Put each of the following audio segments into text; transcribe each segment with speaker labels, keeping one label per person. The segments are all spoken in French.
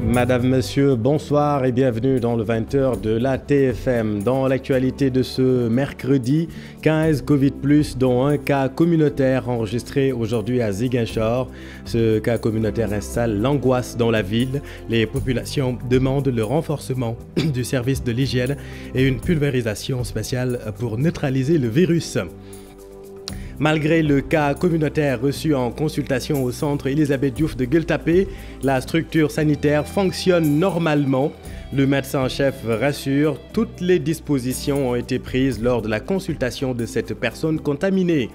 Speaker 1: Madame, Monsieur, bonsoir et bienvenue dans le 20h de la TFM. Dans l'actualité de ce mercredi, 15 Covid+, dont un cas communautaire enregistré aujourd'hui à Ziguinchor. Ce cas communautaire installe l'angoisse dans la ville. Les populations demandent le renforcement du service de l'hygiène et une pulvérisation spéciale pour neutraliser le virus. Malgré le cas communautaire reçu en consultation au centre Elisabeth Diouf de Gueule-Tapée, la structure sanitaire fonctionne normalement. Le médecin-chef rassure, toutes les dispositions ont été prises lors de la consultation de cette personne contaminée.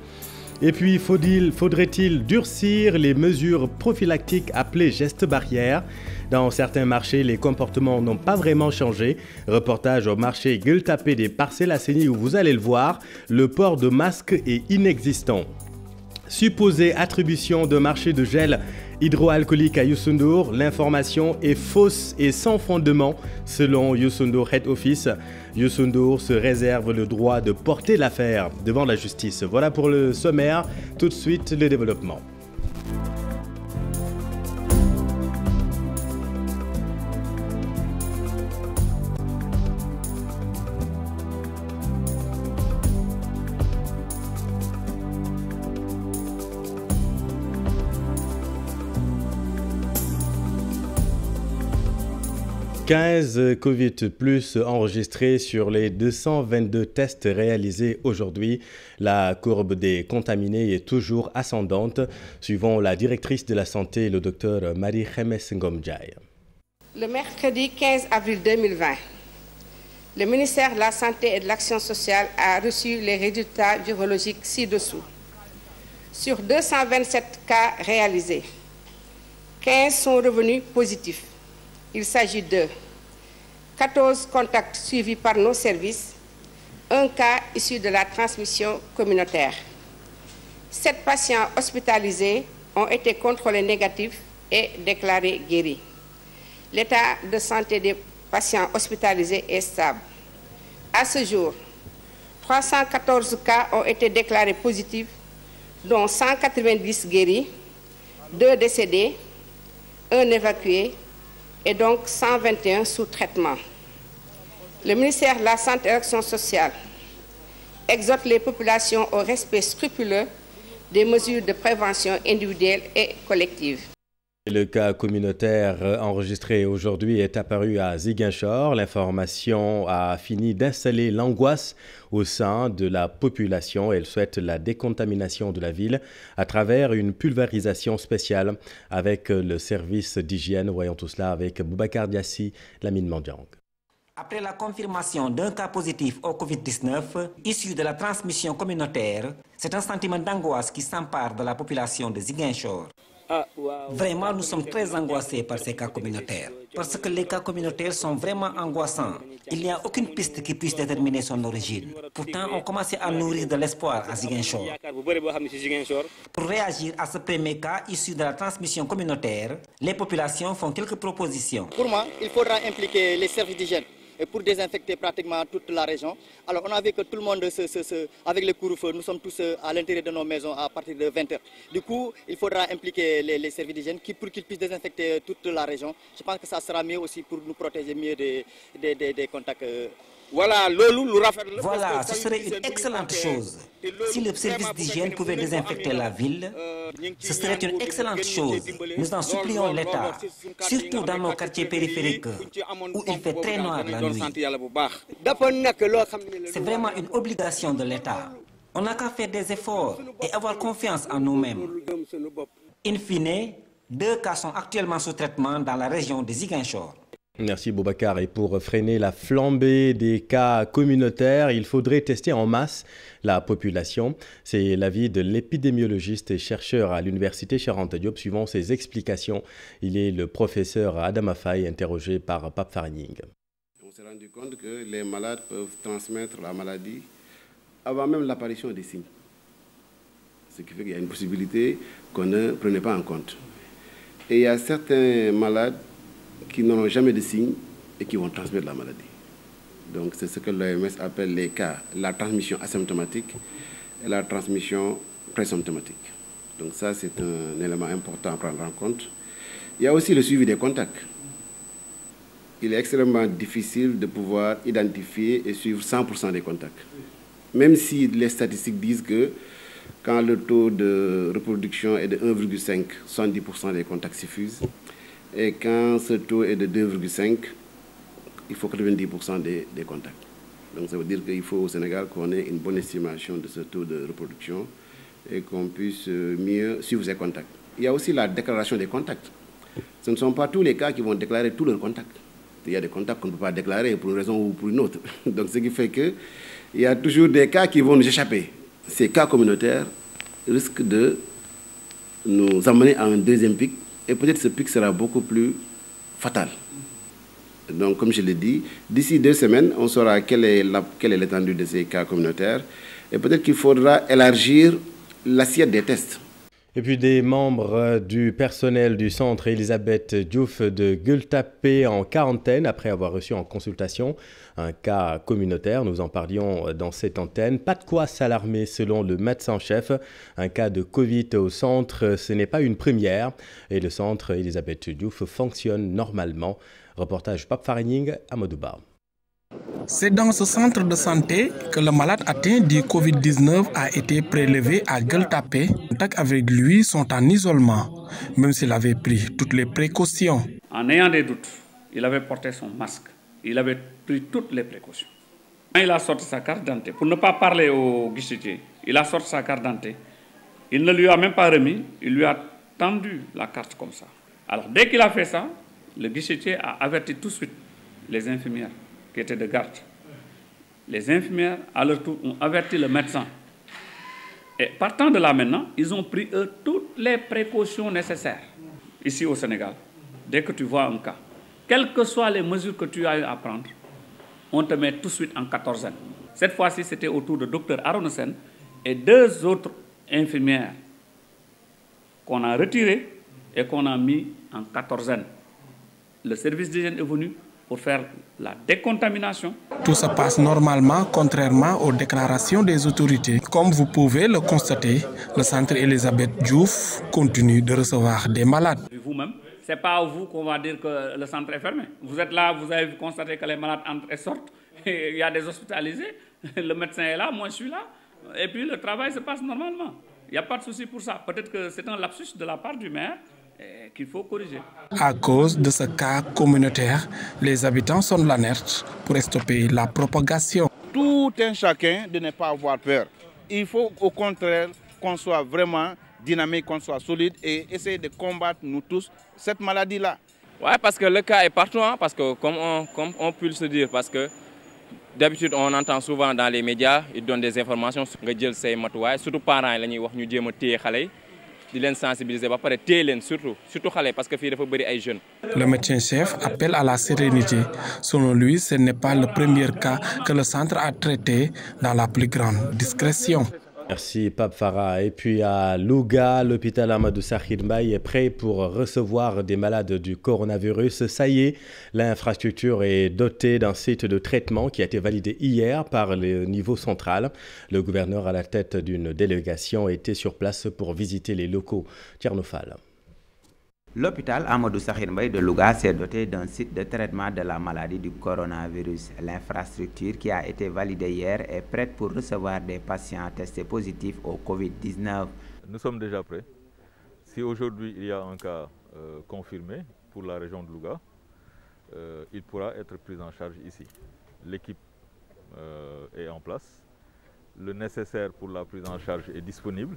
Speaker 1: Et puis, faudrait-il durcir les mesures prophylactiques appelées gestes barrières? Dans certains marchés, les comportements n'ont pas vraiment changé. Reportage au marché Gueule-Tapée des Parcelles Assainies où vous allez le voir, le port de masque est inexistant. Supposée attribution de marché de gel hydroalcoolique à Youssou N'Dour, l'information est fausse et sans fondement selon Youssou N'Dour Head Office. Youssou N'Dour se réserve le droit de porter l'affaire devant la justice. Voilà pour le sommaire, tout de suite le développement. « 15 Covid+ enregistrés sur les 222 tests réalisés aujourd'hui. La courbe des contaminés est toujours ascendante, suivant la directrice de la santé, le docteur Marie-Khémé Ngom-Ndiaye.
Speaker 2: Le mercredi 15 avril 2020, le ministère de la Santé et de l'Action sociale a reçu les résultats virologiques ci-dessous. Sur 227 cas réalisés, 15 sont revenus positifs. Il s'agit de 14 contacts suivis par nos services, un cas issu de la transmission communautaire. 7 patients hospitalisés ont été contrôlés négatifs et déclarés guéris. L'état de santé des patients hospitalisés est stable. À ce jour, 314 cas ont été déclarés positifs, dont 190 guéris, 2 décédés, 1 évacué, et donc 121 sous traitement. Le ministère de la Santé et de l'Action sociale exhorte les populations au respect scrupuleux des mesures de prévention individuelle et collective.
Speaker 1: Le cas communautaire enregistré aujourd'hui est apparu à Ziguinchor. L'information a fini d'installer l'angoisse au sein de la population. Elle souhaite la décontamination de la ville à travers une pulvérisation spéciale avec le service d'hygiène. Voyons tout cela avec Boubacar Diassi, Lamine Mandiang.
Speaker 3: Après la confirmation d'un cas positif au Covid-19 issu de la transmission communautaire, c'est un sentiment d'angoisse qui s'empare de la population de Ziguinchor. Vraiment, nous sommes très angoissés par ces cas communautaires, parce que les cas communautaires sont vraiment angoissants. Il n'y a aucune piste qui puisse déterminer son origine. Pourtant, on commençait à nourrir de l'espoir à Ziguinchor. Pour réagir à ce premier cas issu de la transmission communautaire, les populations font quelques propositions.
Speaker 4: Pour moi, il faudra impliquer les services d'hygiène pour désinfecter pratiquement toute la région. Alors on a vu que tout le monde, avec le couvre-feu, nous sommes tous à l'intérieur de nos maisons à partir de 20h. Du coup, il faudra impliquer les services d'hygiène pour qu'ils puissent désinfecter toute la région. Je pense que ça sera mieux aussi pour nous protéger mieux des contacts.
Speaker 3: Voilà, ce serait une excellente chose. Si le service d'hygiène pouvait désinfecter la ville, ce serait une excellente chose. Nous en supplions l'État, surtout dans nos quartiers périphériques où il fait très noir la nuit. C'est vraiment une obligation de l'État. On n'a qu'à faire des efforts et avoir confiance en nous-mêmes. In fine, 2 cas sont actuellement sous traitement dans la région de Ziguinchor.
Speaker 1: Merci Boubacar. Et pour freiner la flambée des cas communautaires, il faudrait tester en masse la population. C'est l'avis de l'épidémiologiste et chercheur à l'université Cheikh Anta Diop. Suivant ses explications, il est le professeur Adama Faye, interrogé par Pape Farning.
Speaker 5: On s'est rendu compte que les malades peuvent transmettre la maladie avant même l'apparition des signes. Ce qui fait qu'il y a une possibilité qu'on ne prenait pas en compte. Et il y a certains malades qui n'auront jamais de signes et qui vont transmettre la maladie. Donc c'est ce que l'OMS appelle les cas, la transmission asymptomatique et la transmission présymptomatique. Donc ça, c'est un élément important à prendre en compte. Il y a aussi le suivi des contacts. il est extrêmement difficile de pouvoir identifier et suivre 100% des contacts. Même si les statistiques disent que quand le taux de reproduction est de 1,5, 70% des contacts suffisent. Et quand ce taux est de 2,5, il faut 90% des contacts. Donc ça veut dire qu'il faut au Sénégal qu'on ait une bonne estimation de ce taux de reproduction et qu'on puisse mieux suivre ces contacts. Il y a aussi la déclaration des contacts. Ce ne sont pas tous les cas qui vont déclarer tous leurs contacts. Il y a des contacts qu'on ne peut pas déclarer pour une raison ou pour une autre. Donc ce qui fait qu'il y a toujours des cas qui vont nous échapper. Ces cas communautaires risquent de nous amener à un deuxième pic et peut-être ce pic sera beaucoup plus fatal. Donc comme je l'ai dit, d'ici 2 semaines, on saura quelle est l'étendue de ces cas communautaires et peut-être qu'il faudra élargir l'assiette des tests.
Speaker 1: Et puis des membres du personnel du centre Elisabeth Diouf de Gueule-Tapée en quarantaine après avoir reçu en consultation un cas communautaire. Nous en parlions dans cette antenne. Pas de quoi s'alarmer selon le médecin-chef. Un cas de Covid au centre, ce n'est pas une première. Et le centre Elisabeth Diouf fonctionne normalement. Reportage Pape Faraning à Modouba.
Speaker 6: C'est dans ce centre de santé que le malade atteint du Covid-19 a été prélevé à Gueule-Tapée. Les contacts avec lui sont en isolement, même s'il avait pris toutes les précautions.
Speaker 7: En ayant des doutes, il avait porté son masque. Il avait pris toutes les précautions. Quand il a sorti sa carte d'identité, pour ne pas parler au guichetier, il a sorti sa carte d'identité. Il ne lui a même pas remis, il lui a tendu la carte comme ça. Alors dès qu'il a fait ça, le guichetier a averti tout de suite les infirmières qui étaient de garde. Les infirmières, à leur tour, ont averti le médecin. Et partant de là maintenant, ils ont pris eux toutes les précautions nécessaires. Ici au Sénégal, dès que tu vois un cas, quelles que soient les mesures que tu as eu à prendre, on te met tout de suite en quatorzaine. Cette fois-ci, c'était au tour de Dr Aronosen et 2 autres infirmières qu'on a retirées et qu'on a mis en quatorzaine. Le service d'hygiène est venu pour faire la décontamination.
Speaker 6: Tout se passe normalement, contrairement aux déclarations des autorités. Comme vous pouvez le constater, le centre Elisabeth Diouf continue de recevoir des malades.
Speaker 7: Vous-même, ce n'est pas à vous qu'on va dire que le centre est fermé. Vous êtes là, vous avez constaté que les malades entrent et sortent. Et il y a des hospitalisés, le médecin est là, moi je suis là. Et puis le travail se passe normalement. Il n'y a pas de souci pour ça. Peut-être que c'est un lapsus de la part du maire qu'il faut corriger.
Speaker 6: À cause de ce cas communautaire, les habitants sonnent l'alerte pour stopper la propagation.
Speaker 8: Tout un chacun de ne pas avoir peur. Il faut au contraire qu'on soit vraiment dynamique, qu'on soit solide et essayer de combattre nous tous cette maladie-là.
Speaker 9: Oui, parce que le cas est partout, hein, parce que comme on peut se dire, parce que d'habitude on entend souvent dans les médias, ils donnent des informations sur surtout parents, ils wax ñu jéem a téye xale yi di leen sensibiliser ba pare téye leen surtout xale parce que fii dafa bëri ay jeunes.
Speaker 6: Le médecin-chef appelle à la sérénité. Selon lui, ce n'est pas le premier cas que le centre a traité dans la plus grande discrétion.
Speaker 1: Merci Pape Farah. Et puis à Louga, l'hôpital Amadou Sakhir Mbaye est prêt pour recevoir des malades du coronavirus. Ça y est, l'infrastructure est dotée d'un site de traitement qui a été validé hier par le niveau central. Le gouverneur à la tête d'une délégation était sur place pour visiter les locaux. Tchernofal.
Speaker 10: L'hôpital Amadou Sakhir Mbaye de Louga s'est doté d'un site de traitement de la maladie du coronavirus. L'infrastructure qui a été validée hier est prête pour recevoir des patients testés positifs au Covid-19.
Speaker 11: Nous sommes déjà prêts. Si aujourd'hui il y a un cas confirmé pour la région de Louga, il pourra être pris en charge ici. L'équipe est en place. Le nécessaire pour la prise en charge est disponible.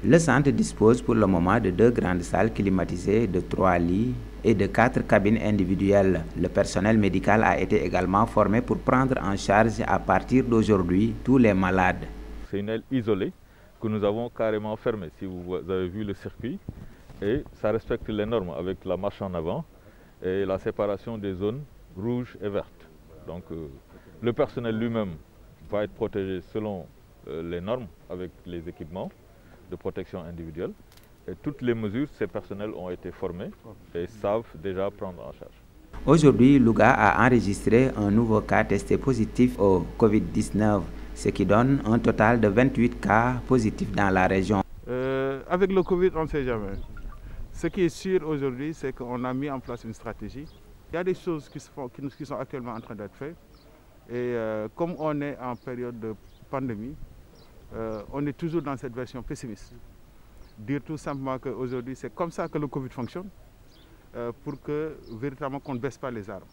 Speaker 10: Le centre dispose pour le moment de 2 grandes salles climatisées, de 3 lits et de 4 cabines individuelles. Le personnel médical a été également formé pour prendre en charge à partir d'aujourd'hui tous les malades.
Speaker 11: C'est une aile isolée que nous avons carrément fermée. Si vous avez vu le circuit, et ça respecte les normes avec la marche en avant et la séparation des zones rouges et vertes. Donc le personnel lui-même va être protégé selon les normes avec les équipements de protection individuelle. Et toutes les mesures, ces personnels ont été formés et savent déjà prendre en charge.
Speaker 10: Aujourd'hui, Louga a enregistré un nouveau cas testé positif au Covid-19, ce qui donne un total de 28 cas positifs dans la région.
Speaker 8: Avec le Covid, on ne sait jamais. Ce qui est sûr aujourd'hui, c'est qu'on a mis en place une stratégie Il y a des choses qui sont actuellement en train d'être faites. Et comme on est en période de pandémie, on est toujours dans cette version pessimiste. Dire tout simplement qu'aujourd'hui, c'est comme ça que le Covid fonctionne, pour que véritablement qu'on ne baisse pas les armes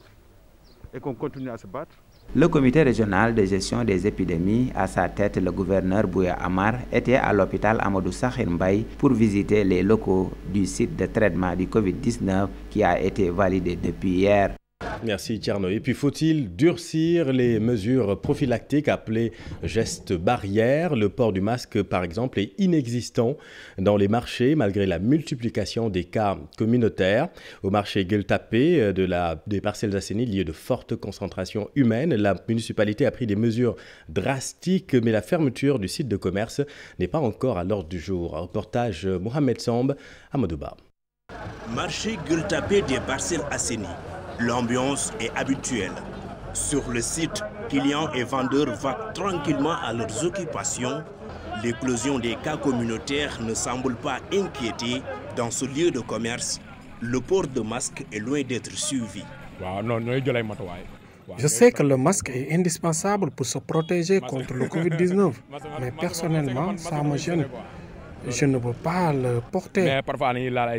Speaker 8: et qu'on continue à se battre.
Speaker 10: Le comité régional de gestion des épidémies, à sa tête le gouverneur Bouya Amar, était à l'hôpital Amadou Sakhir Mbaye pour visiter les locaux du site de traitement du Covid-19 qui a été validé depuis hier.
Speaker 1: Merci Tierno. Et puis faut-il durcir les mesures prophylactiques appelées gestes barrières? Le port du masque par exemple est inexistant dans les marchés malgré la multiplication des cas communautaires. Au marché Gueule-Tapée des Parcelles Assainies liées de fortes concentrations humaines, la municipalité a pris des mesures drastiques mais la fermeture du site de commerce n'est pas encore à l'ordre du jour. Reportage Mohamed Samb à Modouba.
Speaker 12: Marché Gueule-Tapée des Parcelles Assainies. L'ambiance est habituelle. Sur le site, clients et vendeurs vaquent tranquillement à leurs occupations. L'éclosion des cas communautaires ne semble pas inquiéter dans ce lieu de commerce. Le port de masque est loin d'être suivi.
Speaker 6: Je sais que le masque est indispensable pour se protéger contre le Covid-19, mais personnellement, ça me gêne. Je ne peux pas le porter.
Speaker 13: Mais parfois, il y a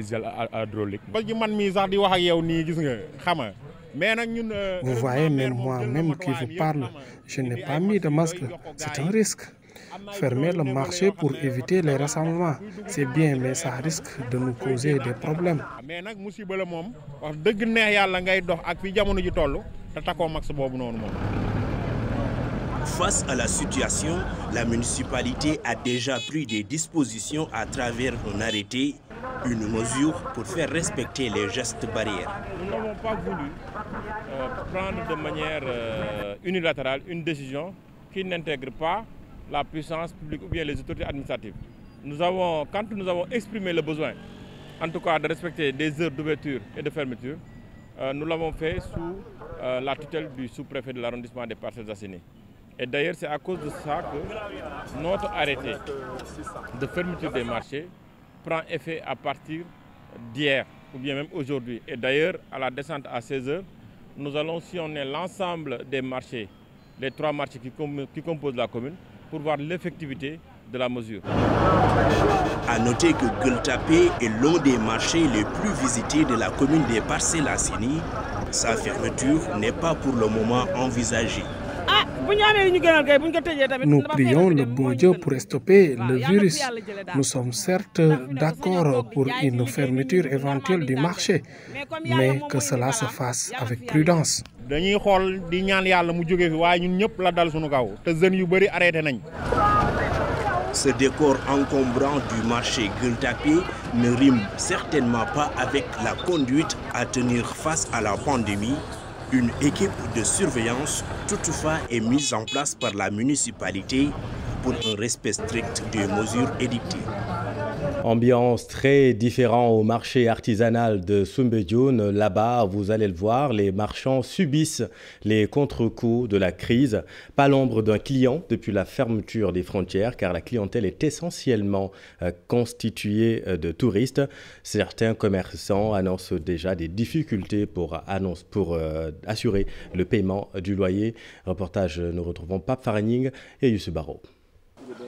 Speaker 6: Vous voyez, même moi-même qui vous parle, je n'ai pas mis de masque. C'est un risque. Fermer le marché pour éviter les rassemblements, c'est bien, mais ça risque de nous causer des problèmes.
Speaker 12: Face à la situation, la municipalité a déjà pris des dispositions à travers un arrêté, une mesure pour faire respecter les gestes barrières.
Speaker 13: Nous n'avons pas voulu prendre de manière unilatérale une décision qui n'intègre pas la puissance publique ou bien les autorités administratives. Quand nous avons exprimé le besoin, en tout cas de respecter des heures d'ouverture et de fermeture, nous l'avons fait sous la tutelle du sous-préfet de l'arrondissement des Parcelles Assainies. Et d'ailleurs, c'est à cause de ça que notre arrêté de fermeture des marchés prend effet à partir d'hier ou bien même aujourd'hui. Et d'ailleurs, à la descente à 16h, nous allons sillonner l'ensemble des marchés, les 3 marchés qui composent la commune, pour voir l'effectivité de la mesure.
Speaker 12: À noter que Gueule-Tapée est l'un des marchés les plus visités de la commune des Parcelles Assainies. Sa fermeture n'est pas pour le moment envisagée.
Speaker 6: Nous prions le bon Dieu pour stopper le virus. Nous sommes certes d'accord pour une fermeture éventuelle du marché, mais que cela se fasse avec prudence.
Speaker 12: Ce décor encombrant du marché Gueule-Tapée ne rime certainement pas avec la conduite à tenir face à la pandémie. Une équipe de surveillance toutefois est mise en place par la municipalité pour un respect strict des mesures édictées.
Speaker 1: Ambiance très différente au marché artisanal de Soumbédioune. Là-bas, vous allez le voir, les marchands subissent les contre-coups de la crise. Pas l'ombre d'un client depuis la fermeture des frontières, car la clientèle est essentiellement constituée de touristes. Certains commerçants annoncent déjà des difficultés pour assurer le paiement du loyer. Reportage, nous retrouvons Pape Faraning et Youssou Baro.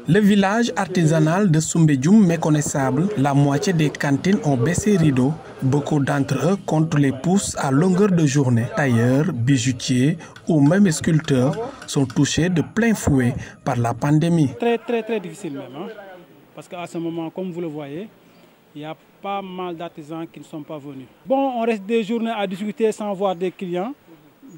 Speaker 6: Le village artisanal de Soumbédioune méconnaissable, la moitié des cantines ont baissé rideau. Beaucoup d'entre eux comptent les pouces à longueur de journée. Tailleurs, bijoutiers ou même sculpteurs sont touchés de plein fouet par la pandémie.
Speaker 14: Très difficile même, hein? Parce qu'à ce moment, comme vous le voyez, il y a pas mal d'artisans qui ne sont pas venus. Bon, on reste des journées à discuter sans voir des clients.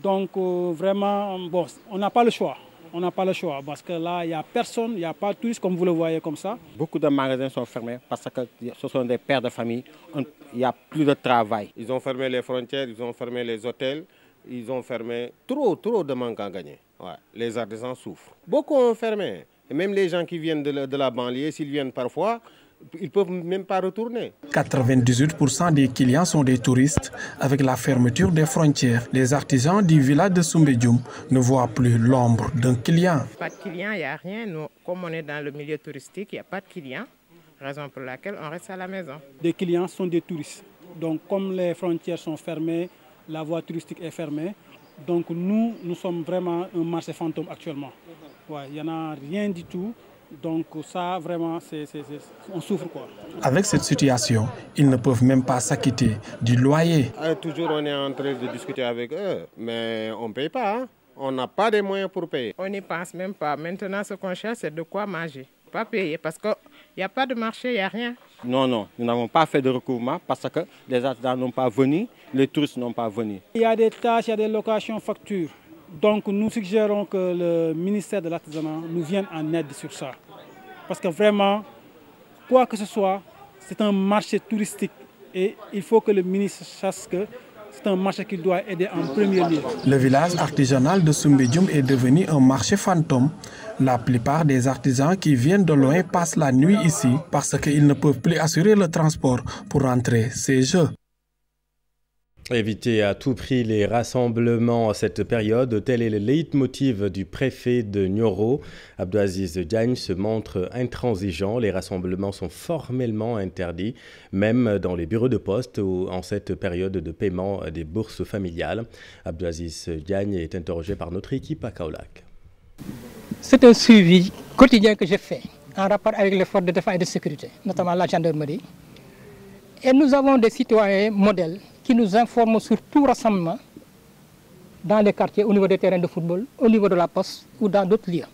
Speaker 14: Donc vraiment, bon, on n'a pas le choix. On n'a pas le choix parce que là, il n'y a personne, il n'y a pas de touristes comme vous le voyez comme ça.
Speaker 15: Beaucoup de magasins sont fermés parce que ce sont des pères de famille. Il n'y a plus de travail. Ils ont fermé les frontières, ils ont fermé les hôtels, ils ont fermé trop de manque à gagner. Ouais. Les artisans souffrent. Beaucoup ont fermé. Et même les gens qui viennent de la banlieue, s'ils viennent parfois, ils ne peuvent même pas retourner.
Speaker 6: 98% des clients sont des touristes. Avec la fermeture des frontières, les artisans du village de Soumbédioune ne voient plus l'ombre d'un client.
Speaker 16: Pas de clients, il n'y a rien. Nous, comme on est dans le milieu touristique, il n'y a pas de clients. Raison pour laquelle on reste à la maison.
Speaker 14: Les clients sont des touristes. Donc comme les frontières sont fermées, la voie touristique est fermée. Donc nous sommes vraiment un marché fantôme actuellement. Ouais, il n'y en a rien du tout. Donc ça, vraiment, on souffre quoi.
Speaker 6: Avec cette situation, ils ne peuvent même pas s'acquitter du loyer.
Speaker 15: Toujours on est en train de discuter avec eux, mais on ne paye pas. Hein? On n'a pas de moyens pour payer.
Speaker 16: On n'y pense même pas. Maintenant, ce qu'on cherche, c'est de quoi manger. Pas payer parce qu'il n'y a pas de marché, il n'y a rien.
Speaker 15: Non, nous n'avons pas fait de recouvrement parce que les artisans n'ont pas venu, les touristes n'ont pas venu.
Speaker 14: Il y a des tâches, il y a des locations, factures. Donc nous suggérons que le ministère de l'Artisanat nous vienne en aide sur ça. Parce que vraiment, quoi que ce soit, c'est un marché touristique. Et il faut que le ministre sache que c'est un marché qu'il doit aider en premier lieu.
Speaker 6: Le village artisanal de Soumbédioum est devenu un marché fantôme. La plupart des artisans qui viennent de loin passent la nuit ici parce qu'ils ne peuvent plus assurer le transport pour rentrer chez eux.
Speaker 1: Éviter à tout prix les rassemblements à cette période, tel est le leitmotiv du préfet de Nioro. Abdelaziz Diagne se montre intransigeant. Les rassemblements sont formellement interdits, même dans les bureaux de poste ou en cette période de paiement des bourses familiales. Abdelaziz Diagne est interrogé par notre équipe à Kaolack.
Speaker 17: C'est un suivi quotidien que j'ai fait en rapport avec les forces de défense et de sécurité, notamment la gendarmerie. Et nous avons des citoyens modèles qui nous informent sur tout rassemblement dans les quartiers, au niveau des terrains de football, au niveau de la poste ou dans d'autres lieux.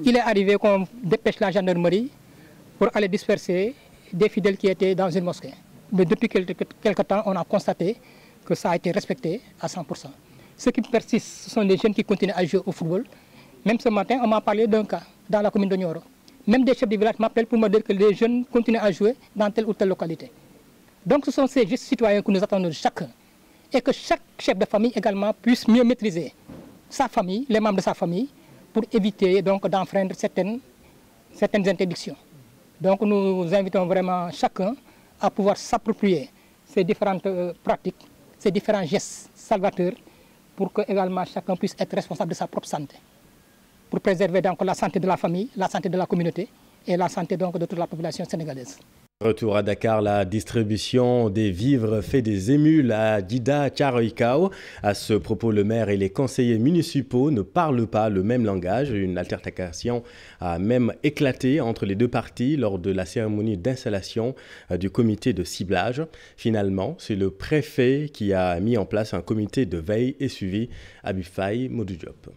Speaker 17: Il est arrivé qu'on dépêche la gendarmerie pour aller disperser des fidèles qui étaient dans une mosquée. Mais depuis quelque temps, on a constaté que ça a été respecté à 100%. Ce qui persiste, ce sont les jeunes qui continuent à jouer au football. Même ce matin, on m'a parlé d'un cas dans la commune de Nioro. Même des chefs de village m'appellent pour me dire que les jeunes continuent à jouer dans telle ou telle localité. Donc ce sont ces gestes citoyens que nous attendons de chacun. Et que chaque chef de famille également puisse mieux maîtriser sa famille, les membres de sa famille, pour éviter donc d'enfreindre certaines interdictions. Donc nous invitons vraiment chacun à pouvoir s'approprier ces différentes pratiques, ces différents gestes salvateurs, pour que également chacun puisse être responsable de sa propre santé, pour préserver donc la santé de la famille, la santé de la communauté et la santé donc de toute la population sénégalaise.
Speaker 1: Retour à Dakar, la distribution des vivres fait des émules à Djida Thiaroye-Kao. À ce propos, le maire et les conseillers municipaux ne parlent pas le même langage. Une altercation a même éclaté entre les deux parties lors de la cérémonie d'installation du comité de ciblage. Finalement, c'est le préfet qui a mis en place un comité de veille et suivi. Abifai Modou Diop.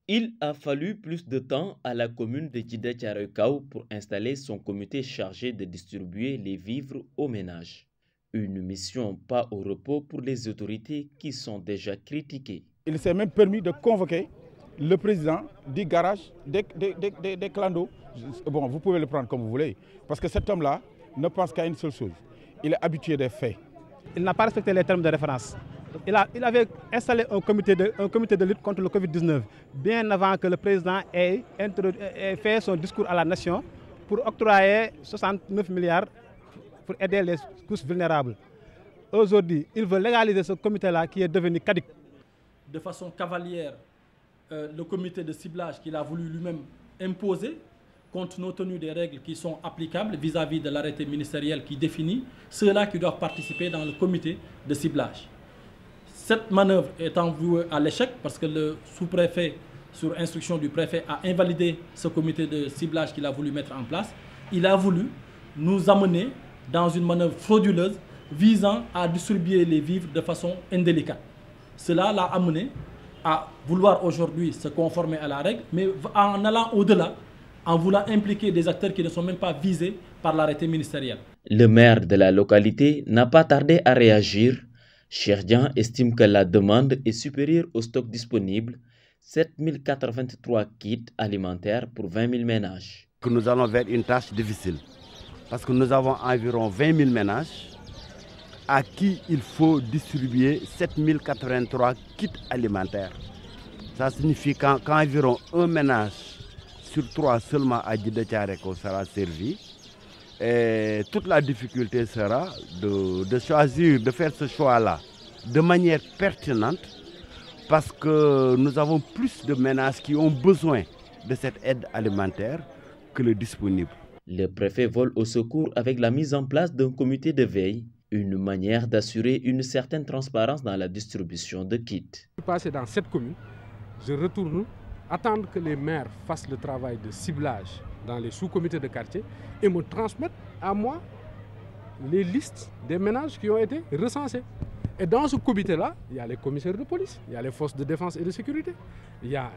Speaker 18: Il a fallu plus de temps à la commune de Djida Thiaroye-Kao pour installer son comité chargé de distribuer les vivres aux ménages. Une mission pas au repos pour les autorités qui sont déjà critiquées.
Speaker 8: Il s'est même permis de convoquer le président du garage des clandos. Bon, vous pouvez le prendre comme vous voulez, parce que cet homme-là ne pense qu'à une seule chose. Il est habitué des faits.
Speaker 14: Il n'a pas respecté les termes de référence. Il avait installé un comité de lutte contre le Covid-19 bien avant que le président ait fait son discours à la nation pour octroyer 69 milliards pour aider les couches vulnérables. Aujourd'hui, il veut légaliser ce comité-là qui est devenu caduc. De façon cavalière, le comité de ciblage qu'il a voulu lui-même imposer, compte tenu des règles qui sont applicables vis-à-vis de l'arrêté ministériel qui définit ceux-là qui doivent participer dans le comité de ciblage. Cette manœuvre étant vouée à l'échec parce que le sous-préfet, sur instruction du préfet, a invalidé ce comité de ciblage qu'il a voulu mettre en place. Il a voulu nous amener dans une manœuvre frauduleuse visant à distribuer les vivres de façon indélicate. Cela l'a amené à vouloir aujourd'hui se conformer à la règle, mais en allant au-delà, en voulant impliquer des acteurs qui ne sont même pas visés par l'arrêté ministériel.
Speaker 18: Le maire de la localité n'a pas tardé à réagir. Cherdian estime que la demande est supérieure au stock disponible, 7083 kits alimentaires pour 20 000 ménages.
Speaker 19: Nous allons vers une tâche difficile parce que nous avons environ 20 000 ménages à qui il faut distribuer 7083 kits alimentaires. Ça signifie qu'environ un ménage sur 3 seulement à Djida Thiaroye-Kao sera servi. Et toute la difficulté sera de choisir, de faire ce choix-là de manière pertinente parce que nous avons plus de ménages qui ont besoin de cette aide alimentaire que le disponible.
Speaker 18: Le préfet vole au secours avec la mise en place d'un comité de veille Une manière d'assurer une certaine transparence dans la distribution de kits.
Speaker 20: Je suis passé dans cette commune, je retourne attendre que les maires fassent le travail de ciblage dans les sous-comités de quartier et me transmettent à moi les listes des ménages qui ont été recensés. Et dans ce comité-là, il y a les commissaires de police, il y a les forces de défense et de sécurité, il y a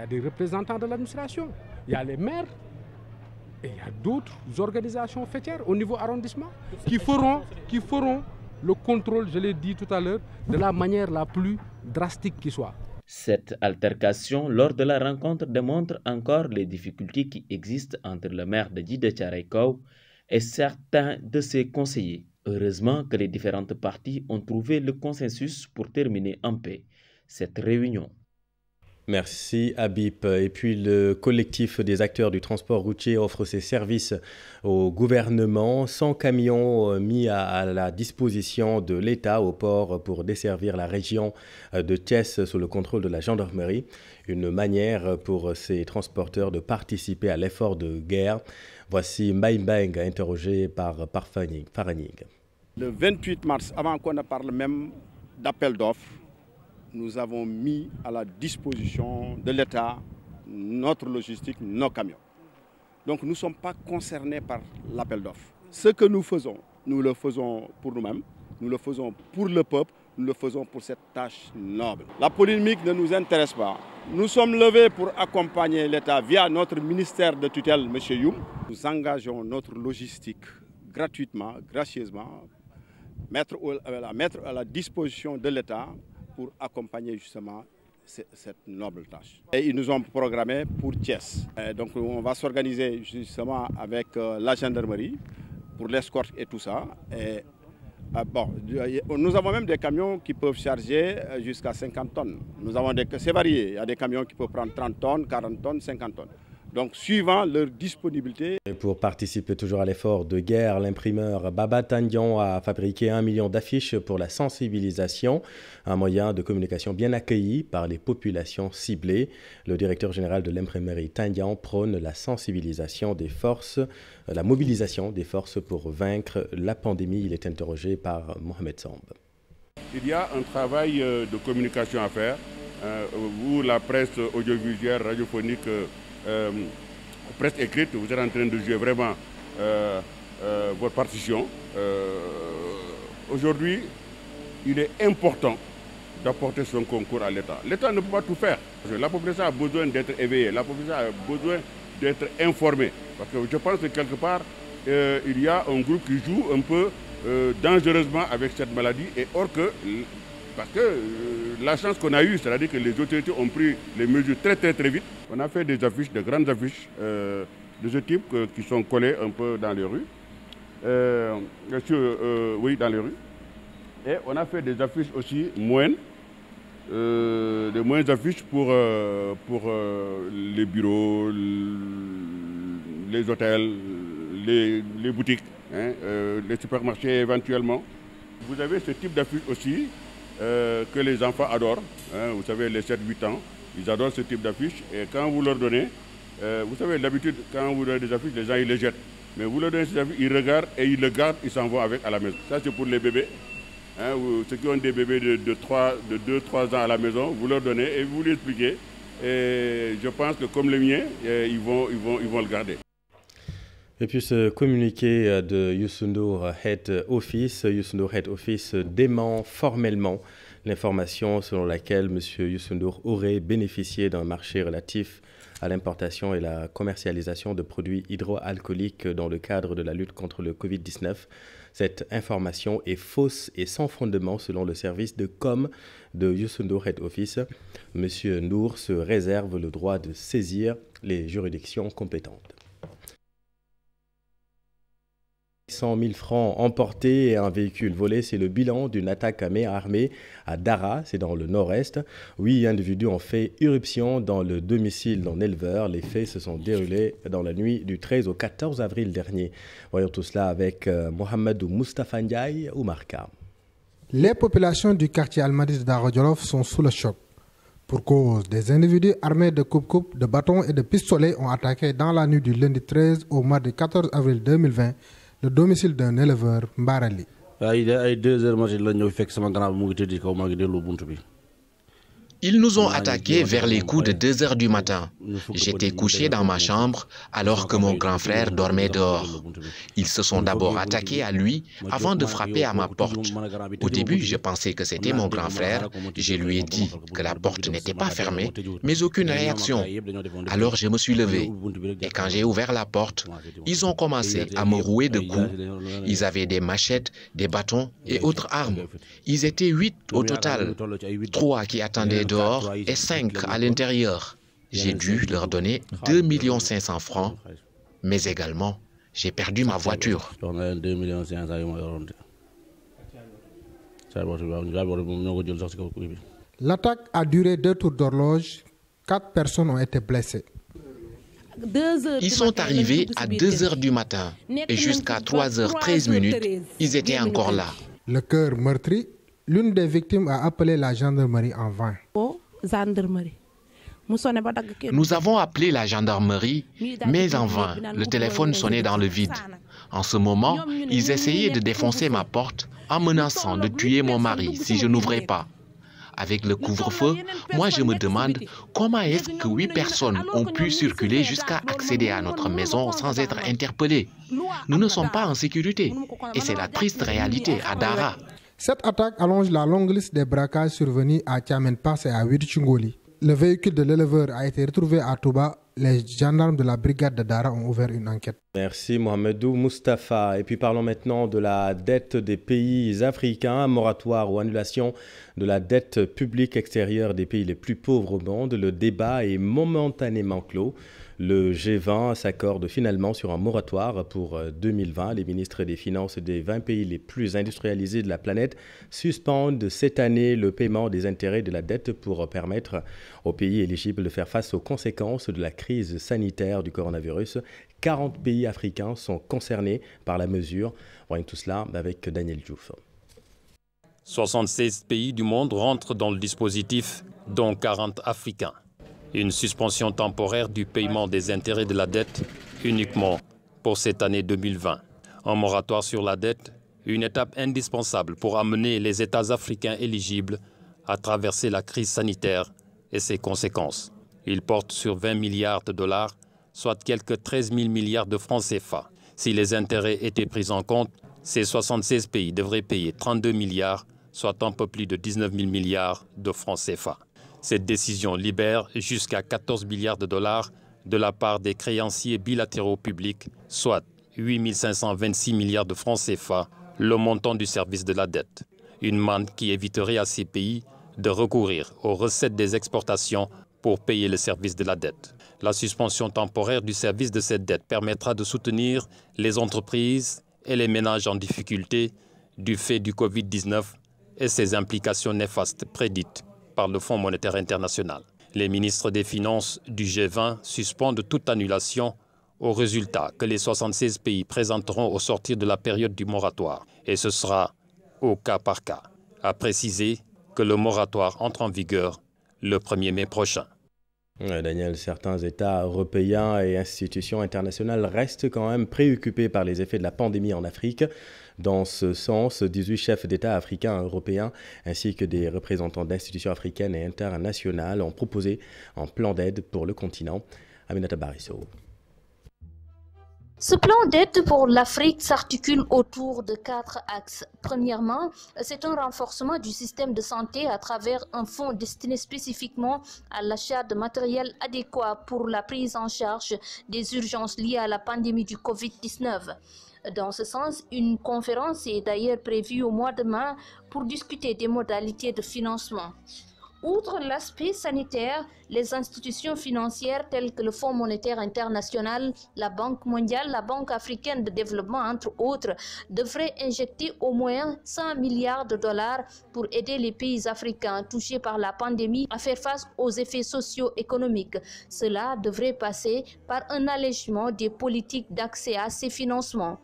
Speaker 20: des représentants de l'administration, il y a les maires, et il y a d'autres organisations fêtières au niveau arrondissement qui feront le contrôle, je l'ai dit tout à l'heure, de la manière la plus drastique qui soit.
Speaker 18: Cette altercation lors de la rencontre démontre encore les difficultés qui existent entre le maire de Djiddah Thiaroye Kao et certains de ses conseillers. Heureusement que les différentes parties ont trouvé le consensus pour terminer en paix cette réunion.
Speaker 1: Merci Habib. Et puis le collectif des acteurs du transport routier offre ses services au gouvernement. 100 camions mis à la disposition de l'État au port pour desservir la région de Thiès sous le contrôle de la gendarmerie. Une manière pour ces transporteurs de participer à l'effort de guerre. Voici Mbaïmbang interrogé par Faranig.
Speaker 21: Le 28 mars, avant qu'on ne parle même d'appel d'offres, nous avons mis à la disposition de l'État notre logistique, nos camions. Donc nous ne sommes pas concernés par l'appel d'offres. Ce que nous le faisons pour nous-mêmes, nous le faisons pour le peuple, nous le faisons pour cette tâche noble. La polémique ne nous intéresse pas. Nous sommes levés pour accompagner l'État via notre ministère de tutelle, M. Youm. Nous engageons notre logistique gratuitement, gracieusement, mettre à la disposition de l'État pour accompagner justement cette noble tâche. Et ils nous ont programmé pour Thiès. Donc on va s'organiser justement avec la gendarmerie pour l'escorte et tout ça. Et, nous avons même des camions qui peuvent charger jusqu'à 50 tonnes. C'est varié, il y a des camions qui peuvent prendre 30 tonnes, 40 tonnes, 50 tonnes. Donc, suivant leur disponibilité.
Speaker 1: Et pour participer toujours à l'effort de guerre, l'imprimeur Baba Tandian a fabriqué 1 million d'affiches pour la sensibilisation, un moyen de communication bien accueilli par les populations ciblées. Le directeur général de l'imprimerie Tandian prône la sensibilisation des forces, la mobilisation des forces pour vaincre la pandémie. Il est interrogé par Mohamed Samb.
Speaker 22: Il y a un travail de communication à faire. Vous, la presse audiovisuelle, radiophonique, presse écrite, vous êtes en train de jouer vraiment votre partition. Aujourd'hui, il est important d'apporter son concours à l'État. L'État ne peut pas tout faire. La population a besoin d'être éveillée, la population a besoin d'être informée. Parce que je pense que quelque part, il y a un groupe qui joue un peu dangereusement avec cette maladie. Et or que, parce que la chance qu'on a eue, c'est-à-dire que les autorités ont pris les mesures très vite. On a fait des affiches, de grandes affiches de ce type qui sont collées un peu dans les rues. Oui, dans les rues. Et on a fait des affiches aussi moyennes, des moyennes affiches pour les bureaux, les hôtels, les boutiques, les supermarchés éventuellement. Vous avez ce type d'affiches aussi que les enfants adorent. Vous savez, les 7-8 ans, ils adorent ce type d'affiches. Et quand vous leur donnez, vous savez, d'habitude, quand vous donnez des affiches, les gens ils les jettent. Mais vous leur donnez ces affiches, ils regardent et ils le gardent, ils s'en vont avec à la maison. Ça, c'est pour les bébés. Ceux qui ont des bébés de 2-3 ans à la maison, vous leur donnez et vous lui expliquez. Et je pense que comme les miens, ils vont le garder.
Speaker 1: Et puis ce communiqué de Youssou N'Dour Head Office, Youssou N'Dour Head Office dément formellement l'information selon laquelle M. Youssou N'Dour aurait bénéficié d'un marché relatif à l'importation et la commercialisation de produits hydroalcooliques dans le cadre de la lutte contre le Covid-19. Cette information est fausse et sans fondement selon le service de com de Youssou N'Dour Head Office. M. N'Dour se réserve le droit de saisir les juridictions compétentes. 100 000 francs emportés et un véhicule volé, c'est le bilan d'une attaque à main armée à Dara, c'est dans le nord-est. 8 individus ont fait irruption dans le domicile d'un éleveur. Les faits se sont déroulés dans la nuit du 13 au 14 avril dernier. Voyons tout cela avec Mohamedou Moustapha Ndiaye ou Marka.
Speaker 23: Les populations du quartier Almadi de Dara Djolof sont sous le choc. Pour cause, des individus armés de coupe-coupe, de bâtons et de pistolets ont attaqué dans la nuit du lundi 13 au mardi 14 avril 2020 le domicile d'un éleveur Mbarali.
Speaker 2: Ils nous ont attaqués vers les coups de 2 heures du matin. J'étais couché dans ma chambre alors que mon grand frère dormait dehors. Ils se sont d'abord attaqués à lui avant de frapper à ma porte. Au début, je pensais que c'était mon grand frère. Je lui ai dit que la porte n'était pas fermée, mais aucune réaction. Alors je me suis levé. Et quand j'ai ouvert la porte, ils ont commencé à me rouer de coups. Ils avaient des machettes, des bâtons et autres armes. Ils étaient 8 au total. 3 qui attendaient dehors et 5 à l'intérieur. J'ai dû leur donner 2 500 000 francs, mais également, j'ai perdu ma voiture.
Speaker 23: L'attaque a duré 2 tours d'horloge. 4 personnes ont été blessées.
Speaker 2: Ils sont arrivés à 2 heures du matin et jusqu'à 3h13, ils étaient encore là.
Speaker 23: Le cœur meurtri, l'une des victimes a appelé la gendarmerie en vain.
Speaker 2: Nous avons appelé la gendarmerie, mais en vain. Le téléphone sonnait dans le vide. En ce moment, ils essayaient de défoncer ma porte en menaçant de tuer mon mari si je n'ouvrais pas. Avec le couvre-feu, moi je me demande comment est-ce que 8 personnes ont pu circuler jusqu'à accéder à notre maison sans être interpellées. Nous ne sommes pas en sécurité et c'est la triste réalité à Dara.
Speaker 23: Cette attaque allonge la longue liste des braquages survenus à Tiamenpas et à Widichungoli. Le véhicule de l'éleveur a été retrouvé à Touba. Les gendarmes de la brigade de Dara ont ouvert une enquête.
Speaker 1: Merci Mohamedou Mustafa. Et puis parlons maintenant de la dette des pays africains, moratoire ou annulation de la dette publique extérieure des pays les plus pauvres au monde. Le débat est momentanément clos. Le G20 s'accorde finalement sur un moratoire pour 2020. Les ministres des Finances des 20 pays les plus industrialisés de la planète suspendent cette année le paiement des intérêts de la dette pour permettre aux pays éligibles de faire face aux conséquences de la crise sanitaire du coronavirus. 40 pays africains sont concernés par la mesure. Voyons tout cela avec Daniel Diouf.
Speaker 3: 76 pays du monde rentrent dans le dispositif, dont 40 africains. Une suspension temporaire du paiement des intérêts de la dette uniquement pour cette année 2020. Un moratoire sur la dette, une étape indispensable pour amener les États africains éligibles à traverser la crise sanitaire et ses conséquences. Il porte sur 20 milliards de dollars, soit quelques 13 000 milliards de francs CFA. Si les intérêts étaient pris en compte, ces 76 pays devraient payer 32 milliards, soit un peu plus de 19 000 milliards de francs CFA. Cette décision libère jusqu'à 14 milliards de dollars de la part des créanciers bilatéraux publics, soit 8 526 milliards de francs CFA, le montant du service de la dette. Une manne qui éviterait à ces pays de recourir aux recettes des exportations pour payer le service de la dette. La suspension temporaire du service de cette dette permettra de soutenir les entreprises et les ménages en difficulté du fait du Covid-19 et ses implications néfastes prédites par le Fonds monétaire international. Les ministres des Finances du G20 suspendent toute annulation au résultat que les 76 pays présenteront au sortir de la période du moratoire. Et ce sera au cas par cas. À préciser que le moratoire entre en vigueur le 1er mai prochain.
Speaker 1: Daniel, certains États européens et institutions internationales restent quand même préoccupés par les effets de la pandémie en Afrique. Dans ce sens, 18 chefs d'État africains et européens ainsi que des représentants d'institutions africaines et internationales ont proposé un plan d'aide pour le continent. Aminata Barisso.
Speaker 4: Ce plan d'aide pour l'Afrique s'articule autour de 4 axes. Premièrement, c'est un renforcement du système de santé à travers un fonds destiné spécifiquement à l'achat de matériel adéquat pour la prise en charge des urgences liées à la pandémie du Covid-19. Dans ce sens, une conférence est d'ailleurs prévue au mois de mai pour discuter des modalités de financement. Outre l'aspect sanitaire, les institutions financières telles que le Fonds monétaire international, la Banque mondiale, la Banque africaine de développement, entre autres, devraient injecter au moins 100 milliards de dollars pour aider les pays africains touchés par la pandémie à faire face aux effets socio-économiques. Cela devrait passer par un allègement des politiques d'accès à ces financements.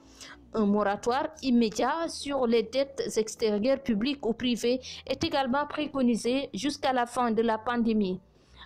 Speaker 4: Un moratoire immédiat sur les dettes extérieures publiques ou privées est également préconisé jusqu'à la fin de la pandémie.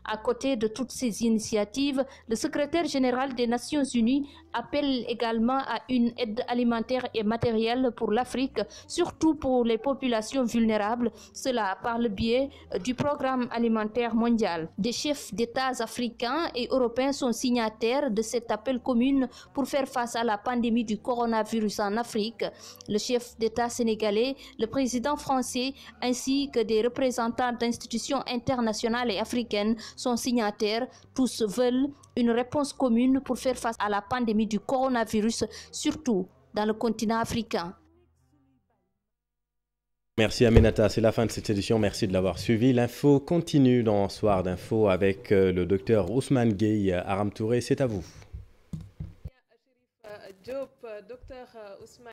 Speaker 4: À côté de toutes ces initiatives, le secrétaire général des Nations Unies appelle également à une aide alimentaire et matérielle pour l'Afrique, surtout pour les populations vulnérables, cela par le biais du programme alimentaire mondial. Des chefs d'État africains et européens sont signataires de cet appel commun pour faire face à la pandémie du coronavirus en Afrique. Le chef d'État sénégalais, le président français ainsi que des représentants d'institutions internationales et africaines sont signataires. Tous veulent une réponse commune pour faire face à la pandémie du coronavirus, surtout dans le continent africain.
Speaker 1: Merci Aminata, c'est la fin de cette édition, merci de l'avoir suivi. L'info continue dans Soir d'info avec le docteur Ousmane Gueye. Aram Touré, c'est à vous.
Speaker 5: Diop, docteur Ousmane.